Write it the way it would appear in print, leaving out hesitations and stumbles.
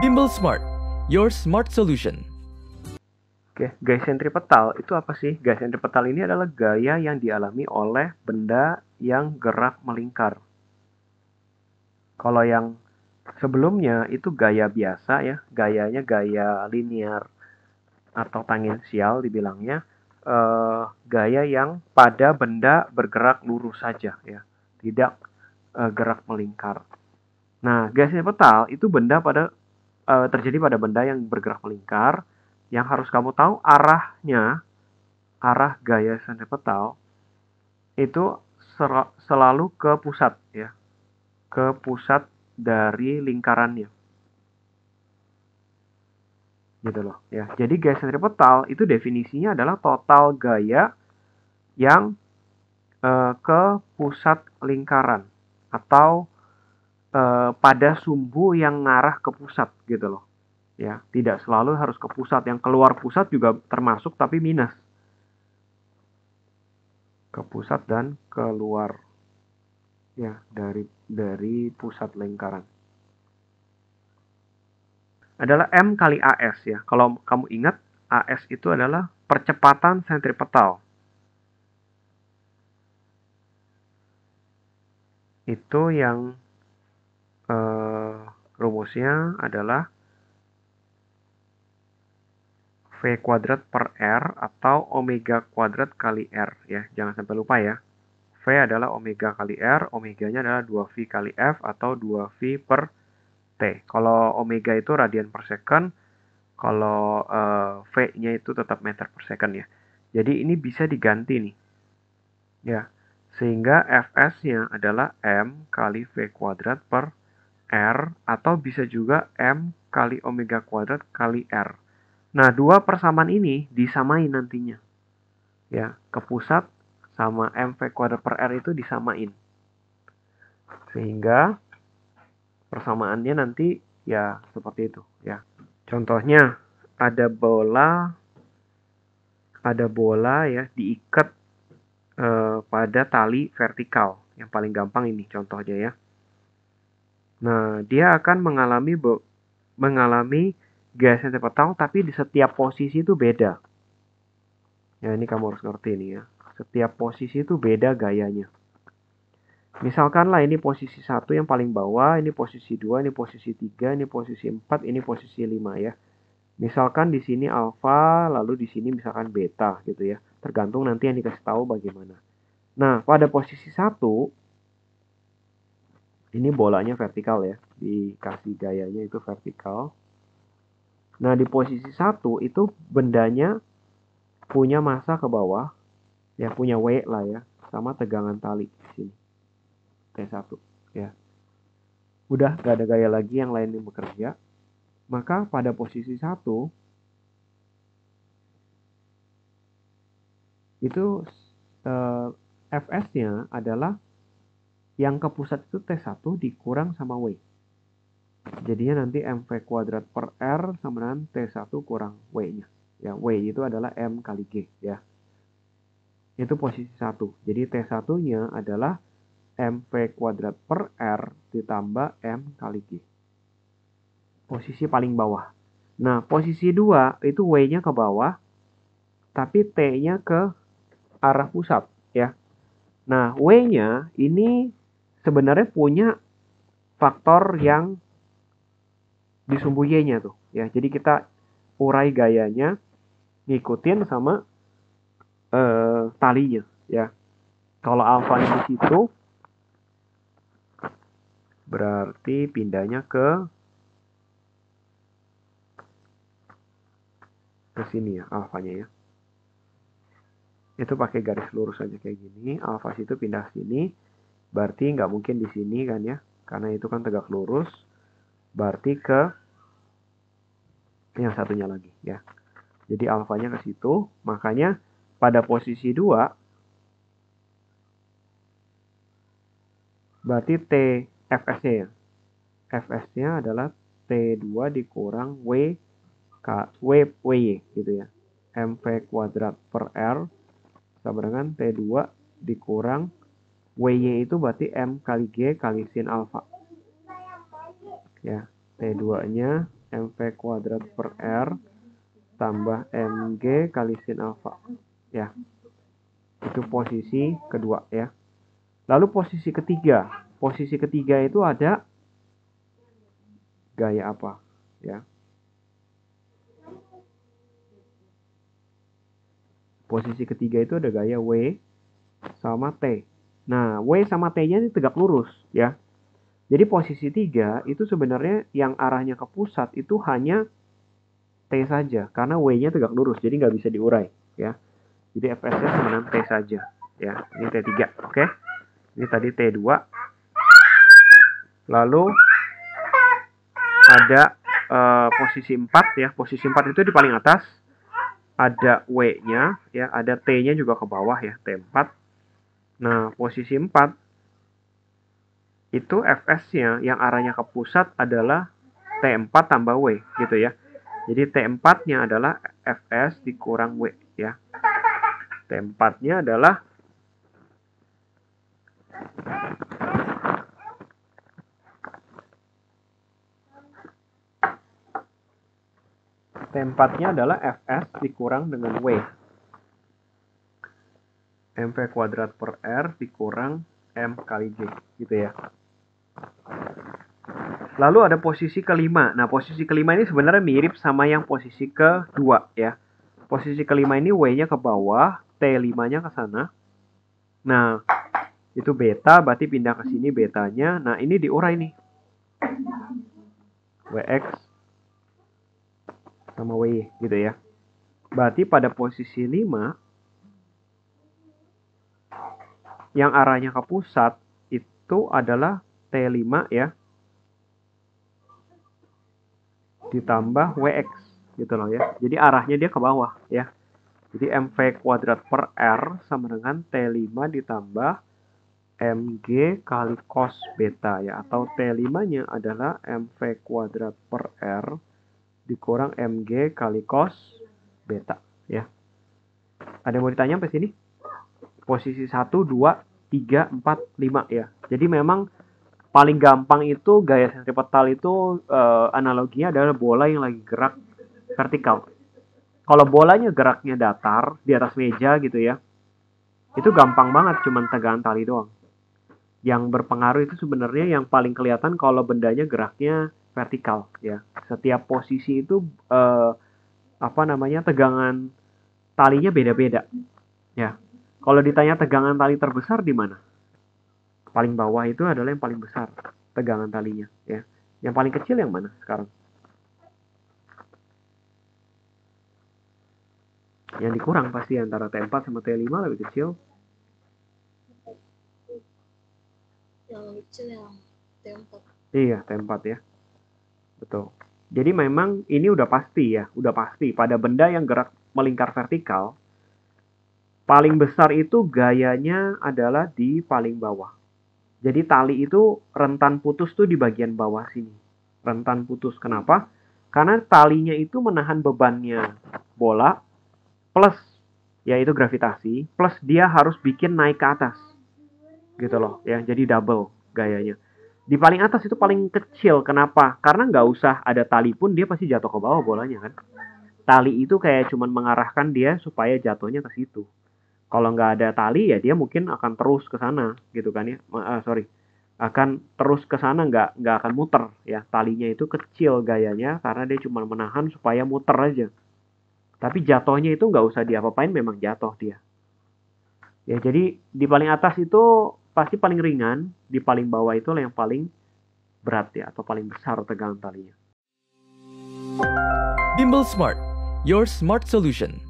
Bimbel Smart, your smart solution. Oke, gaya sentripetal itu apa sih? Gaya sentripetal ini adalah gaya yang dialami oleh benda yang gerak melingkar. Kalau yang sebelumnya itu gaya biasa ya, gayanya gaya linear atau tangensial dibilangnya, gaya yang pada benda bergerak lurus saja ya, tidak gerak melingkar. Nah, gaya sentripetal itu terjadi pada benda yang bergerak melingkar. Yang harus kamu tahu arah gaya sentripetal itu selalu ke pusat ya, ke pusat dari lingkarannya. Gitu loh ya. Jadi gaya sentripetal itu definisinya adalah total gaya yang ke pusat lingkaran atau pada sumbu yang ngarah ke pusat gitu loh. Ya, tidak selalu harus ke pusat, yang keluar pusat juga termasuk tapi minus. Ke pusat dan keluar ya dari pusat lingkaran. Adalah M kali AS ya. Kalau kamu ingat, AS itu adalah percepatan sentripetal. Itu yang rumusnya adalah V kuadrat per R atau omega kuadrat kali R ya. Jangan sampai lupa ya. V adalah omega kali R, omeganya adalah 2V kali F atau 2V per T. Kalau omega itu radian per second, kalau V-nya itu tetap meter per second ya. Jadi ini bisa diganti nih. Ya. Sehingga Fs-nya adalah M kali V kuadrat per R atau bisa juga M kali omega kuadrat kali R. Nah, dua persamaan ini disamain nantinya. Ya, ke pusat sama mv kuadrat per R itu disamain. Sehingga persamaannya nanti ya seperti itu ya. Contohnya ada bola ya diikat pada tali vertikal. Yang paling gampang ini contohnya ya. Nah, dia akan mengalami gaya sentripetal tapi di setiap posisi itu beda. Ya, ini kamu harus ngerti nih ya. Setiap posisi itu beda gayanya. Misalkanlah ini posisi 1 yang paling bawah, ini posisi 2, ini posisi 3, ini posisi 4, ini posisi 5 ya. Misalkan di sini alfa, lalu di sini misalkan beta gitu ya. Tergantung nanti yang dikasih tahu bagaimana. Nah, pada posisi 1, ini bolanya vertikal ya. Dikasih gayanya itu vertikal. Nah, di posisi 1 itu bendanya punya massa ke bawah, ya punya W lah ya, sama tegangan tali di sini. T1 ya. Udah gak ada gaya lagi yang lain yang bekerja. Maka pada posisi 1 itu Fs-nya adalah yang ke pusat itu T1 dikurang sama W. Jadinya nanti mv kuadrat per R sama dengan T1 kurang W-nya. Ya, W itu adalah M kali G ya. Itu posisi 1. Jadi T1-nya adalah mv kuadrat per R ditambah M kali G. Posisi paling bawah. Nah, posisi 2 itu W-nya ke bawah, tapi T-nya ke arah pusat ya. Nah, W-nya ini sebenarnya punya faktor yang di sumbu Y-nya tuh ya. Jadi kita urai gayanya ngikutin sama talinya ya. Kalau alfanya di situ berarti pindahnya ke sini ya alfanya ya. Itu pakai garis lurus aja kayak gini. Alfa situ pindah sini. Berarti nggak mungkin di sini kan ya. Karena itu kan tegak lurus. Berarti ke yang satunya lagi ya. Jadi alfanya ke situ. Makanya pada posisi 2 berarti T Fs-nya ya. Fs-nya adalah T2 dikurang WY gitu ya. mv kuadrat per R sama dengan T2 dikurang WY itu berarti M kali G kali sin alfa. Ya, T2-nya mv kuadrat per R tambah mg kali sin alfa. Ya, itu posisi kedua ya. Lalu posisi ketiga. Posisi ketiga itu ada gaya apa? Ya. Posisi ketiga itu ada gaya W sama T. Nah, W sama T-nya ini tegak lurus ya. Jadi posisi 3 itu sebenarnya yang arahnya ke pusat itu hanya T saja. Karena W-nya tegak lurus, jadi nggak bisa diurai. Ya. Jadi Fs-nya sama dengan T saja. Ya, ini T3. Oke. Ini tadi T2. Lalu ada posisi 4 ya. Posisi 4 itu di paling atas. Ada W-nya, ya, ada T-nya juga ke bawah ya, T4. Nah, posisi 4 itu Fs-nya yang arahnya ke pusat adalah T4 tambah W gitu ya. Jadi T4-nya adalah Fs dikurang W ya. T4-nya adalah Fs dikurang dengan W. mv kuadrat per R dikurang M kali J gitu ya. Lalu ada posisi kelima. Nah, posisi kelima ini sebenarnya mirip sama yang posisi kedua ya. Posisi kelima ini W-nya ke bawah, T5-nya ke sana. Nah, itu beta, berarti pindah ke sini betanya. Nah, ini diurai nih. Wx sama Wy gitu ya. Berarti pada posisi 5, yang arahnya ke pusat itu adalah T5 ya. Ditambah Wx gitu loh ya. Jadi arahnya dia ke bawah ya. Jadi mv kuadrat per R sama dengan T5 ditambah mg kali cos beta ya. Atau T5-nya adalah mv kuadrat per R dikurang mg kali cos beta ya. Ada yang mau ditanya sampai sini? Posisi 1, 2, 3, 4, 5 ya. Jadi memang paling gampang itu gaya sentripetal itu analoginya adalah bola yang lagi gerak vertikal. Kalau bolanya geraknya datar di atas meja gitu ya, itu gampang banget, cuman tegangan tali doang. Yang berpengaruh itu sebenarnya yang paling kelihatan kalau bendanya geraknya vertikal ya. Setiap posisi itu tegangan talinya beda-beda ya. Kalau ditanya tegangan tali terbesar di mana? Paling bawah itu adalah yang paling besar tegangan talinya ya. Yang paling kecil yang mana sekarang? Yang dikurang pasti antara T4 sama T5 lebih kecil. Yang lebih kecil yang T4. Iya, T4 ya. Betul. Jadi memang ini udah pasti ya, udah pasti pada benda yang gerak melingkar vertikal, paling besar itu gayanya adalah di paling bawah. Jadi tali itu rentan putus tuh di bagian bawah sini. Rentan putus. Kenapa? Karena talinya itu menahan bebannya bola plus yaitu gravitasi plus dia harus bikin naik ke atas. Gitu loh ya. Jadi double gayanya. Di paling atas itu paling kecil. Kenapa? Karena nggak usah ada tali pun dia pasti jatuh ke bawah bolanya kan. Tali itu kayak cuman mengarahkan dia supaya jatuhnya ke situ. Kalau nggak ada tali ya dia mungkin akan terus ke sana gitu kan ya. Akan terus ke sana nggak akan muter ya. Talinya itu kecil gayanya karena dia cuma menahan supaya muter aja. Tapi jatuhnya itu nggak usah diapa-apain, memang jatuh dia. Ya jadi di paling atas itu pasti paling ringan, di paling bawah itu yang paling berat ya atau paling besar tegangan talinya. Bimbel Smart, your smart solution.